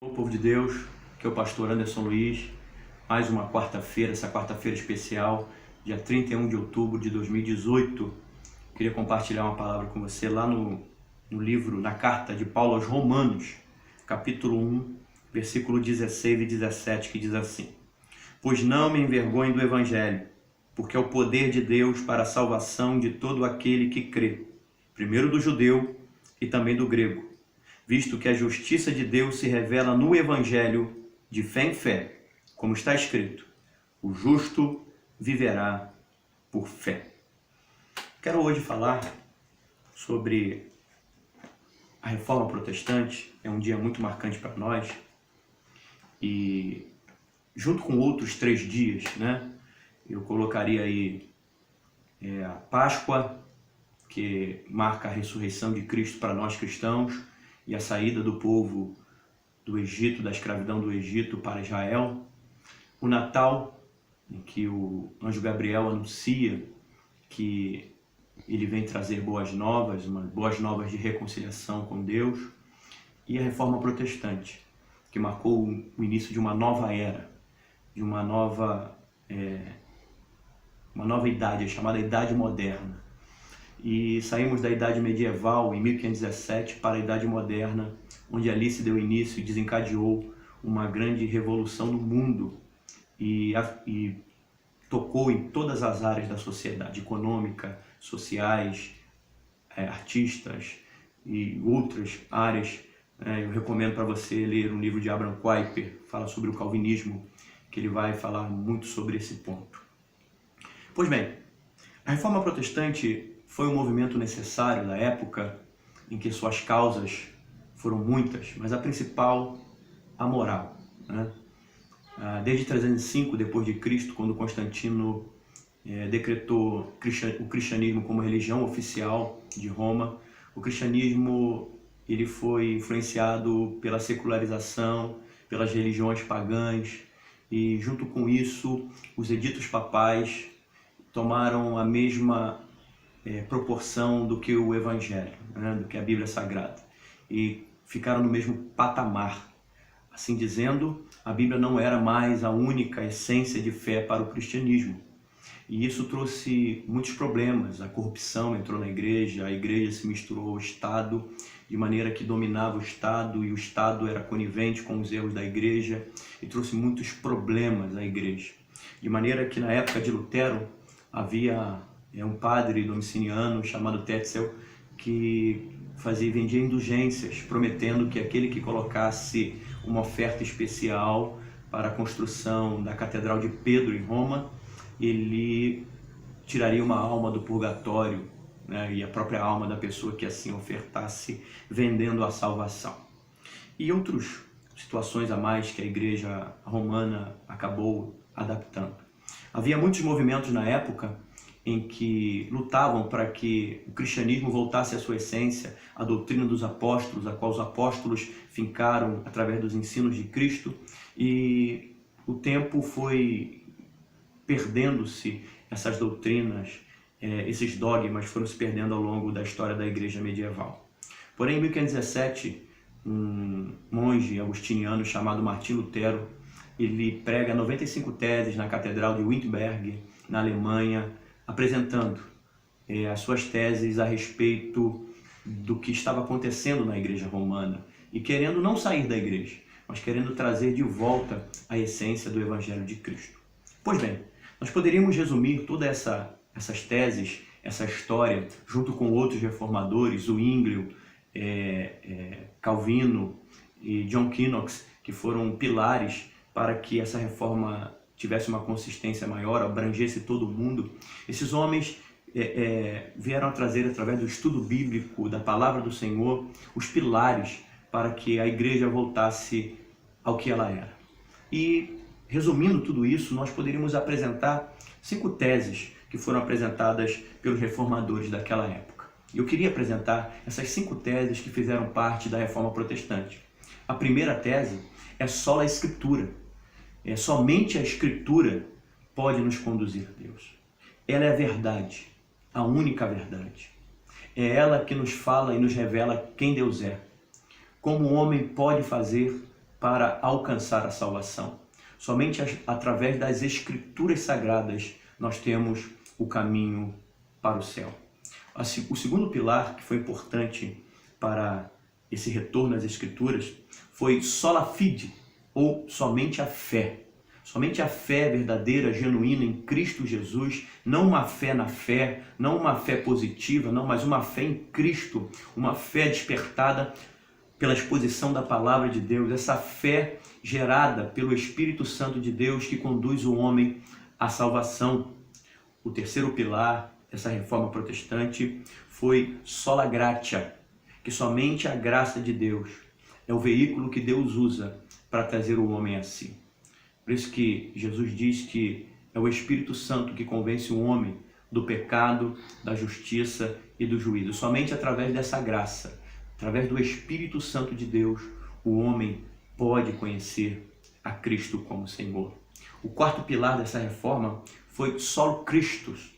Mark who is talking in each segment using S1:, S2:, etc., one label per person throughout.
S1: O povo de Deus, que é o pastor Anderson Luiz, mais uma quarta-feira, essa quarta-feira especial, dia 31 de outubro de 2018. Queria compartilhar uma palavra com você lá no livro, na carta de Paulo aos Romanos, capítulo 1, versículo 16 e 17, que diz assim: Pois não me envergonho do Evangelho, porque é o poder de Deus para a salvação de todo aquele que crê, primeiro do judeu e também do grego, visto que a justiça de Deus se revela no Evangelho de fé em fé, como está escrito: o justo viverá por fé. Quero hoje falar sobre a Reforma Protestante. É um dia muito marcante para nós e, junto com outros 3 dias, eu colocaria aí a Páscoa, que marca a ressurreição de Cristo para nós cristãos e a saída do povo do Egito, da escravidão do Egito para Israel. O Natal, em que o anjo Gabriel anuncia que ele vem trazer boas novas de reconciliação com Deus. E a Reforma Protestante, que marcou o início de uma nova era, de uma nova idade, a chamada Idade Moderna. E saímos da Idade Medieval, em 1517, para a Idade Moderna, onde ali se deu início e desencadeou uma grande revolução no mundo e tocou em todas as áreas da sociedade, econômica, sociais, artistas e outras áreas. Eu recomendo para você ler um livro de Abraham Kuyper, fala sobre o calvinismo, que ele vai falar muito sobre esse ponto. Pois bem, a Reforma Protestante foi um movimento necessário da época em que suas causas foram muitas, mas a principal, a moral. Desde 305 depois de Cristo, quando Constantino decretou o cristianismo como religião oficial de Roma, o cristianismo ele foi influenciado pela secularização, pelas religiões pagãs, e junto com isso os editos papais tomaram a mesma proporção do que o Evangelho, do que a Bíblia Sagrada, e ficaram no mesmo patamar. Assim dizendo, a Bíblia não era mais a única essência de fé para o cristianismo. E isso trouxe muitos problemas. A corrupção entrou na igreja, a igreja se misturou ao Estado, de maneira que dominava o Estado, e o Estado era conivente com os erros da igreja, e trouxe muitos problemas à igreja. De maneira que na época de Lutero havia um padre domiciliano chamado Tetzel, que vendia indulgências, prometendo que aquele que colocasse uma oferta especial para a construção da Catedral de Pedro em Roma, ele tiraria uma alma do purgatório, e a própria alma da pessoa que assim ofertasse, vendendo a salvação. E outras situações a mais que a igreja romana acabou adaptando. Havia muitos movimentos na época em que lutavam para que o cristianismo voltasse à sua essência, a doutrina dos apóstolos, a qual os apóstolos fincaram através dos ensinos de Cristo, e o tempo foi perdendo-se essas doutrinas, esses dogmas foram se perdendo ao longo da história da igreja medieval. Porém, em 1517, um monge agustiniano chamado Martinho Lutero, ele prega 95 teses na Catedral de Wittenberg, na Alemanha, apresentando as suas teses a respeito do que estava acontecendo na igreja romana e querendo não sair da igreja, mas querendo trazer de volta a essência do Evangelho de Cristo. Pois bem, nós poderíamos resumir todas essas teses, essa história, junto com outros reformadores, Zwinglio, Calvino e John Knox, que foram pilares para que essa reforma tivesse uma consistência maior, abrangesse todo mundo. Esses homens vieram a trazer, através do estudo bíblico, da palavra do Senhor, os pilares para que a igreja voltasse ao que ela era. E, resumindo tudo isso, nós poderíamos apresentar 5 teses que foram apresentadas pelos reformadores daquela época. Eu queria apresentar essas 5 teses que fizeram parte da Reforma Protestante. A primeira tese é sola a Escritura. Somente a Escritura pode nos conduzir a Deus. Ela é a verdade, a única verdade. É ela que nos fala e nos revela quem Deus é. Como o homem pode fazer para alcançar a salvação. Somente através das Escrituras Sagradas nós temos o caminho para o céu. O segundo pilar que foi importante para esse retorno às Escrituras foi sola fide, ou somente a fé. Somente a fé verdadeira, genuína em Cristo Jesus, não uma fé na fé, não uma fé positiva, não, mas uma fé em Cristo, uma fé despertada pela exposição da palavra de Deus, essa fé gerada pelo Espírito Santo de Deus que conduz o homem à salvação. O terceiro pilar dessa reforma protestante foi sola gratia, que somente a graça de Deus é o veículo que Deus usa para trazer o homem a si. Por isso que Jesus diz que é o Espírito Santo que convence o homem do pecado, da justiça e do juízo. Somente através dessa graça, através do Espírito Santo de Deus, o homem pode conhecer a Cristo como Senhor. O quarto pilar dessa reforma foi solo Christus.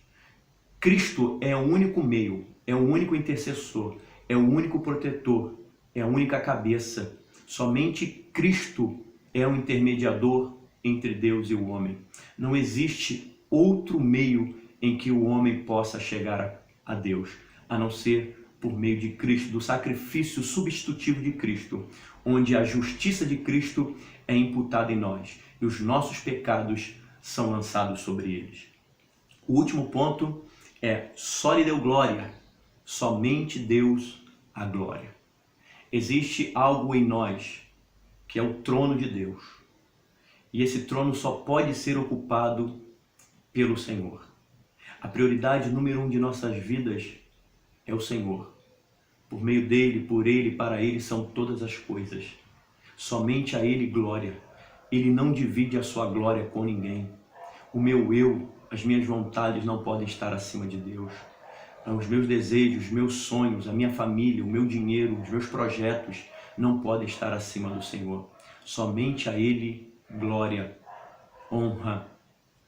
S1: Cristo é o único meio, é o único intercessor, é o único protetor, é a única cabeça. Somente Cristo é o intermediador entre Deus e o homem. Não existe outro meio em que o homem possa chegar a Deus, a não ser por meio de Cristo, do sacrifício substitutivo de Cristo, onde a justiça de Cristo é imputada em nós e os nossos pecados são lançados sobre eles. O último ponto é soli Deo glória, somente Deus a glória. Existe algo em nós que é o trono de Deus, e esse trono só pode ser ocupado pelo Senhor. A prioridade número 1 de nossas vidas é o Senhor. Por meio dele, por ele, para ele são todas as coisas. Somente a ele glória. Ele não divide a sua glória com ninguém. O meu eu, as minhas vontades não podem estar acima de Deus. Os meus desejos, os meus sonhos, a minha família, o meu dinheiro, os meus projetos não podem estar acima do Senhor. Somente a ele glória, honra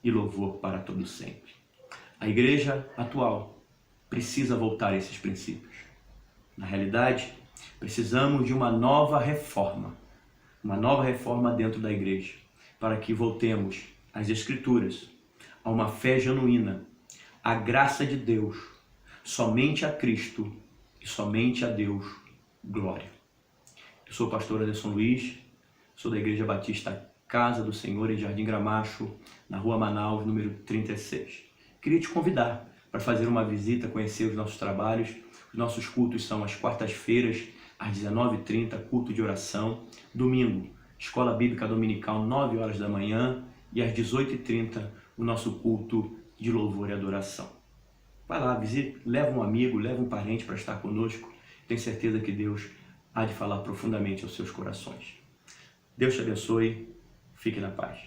S1: e louvor para todo sempre. A igreja atual precisa voltar a esses princípios. Na realidade, precisamos de uma nova reforma dentro da igreja, para que voltemos às Escrituras, a uma fé genuína, à graça de Deus, somente a Cristo e somente a Deus glória. Eu sou o pastor Anderson Luiz, sou da Igreja Batista Casa do Senhor em Jardim Gramacho, na Rua Manaus, número 36. Queria te convidar para fazer uma visita, conhecer os nossos trabalhos. Os nossos cultos são às quartas-feiras, às 19h30, culto de oração. Domingo, Escola Bíblica Dominical, 9 horas da manhã. E às 18h30, o nosso culto de louvor e adoração. Vai lá, visite, leva um amigo, leva um parente para estar conosco. Tenho certeza que Deus há de falar profundamente aos seus corações. Deus te abençoe. Fique na paz.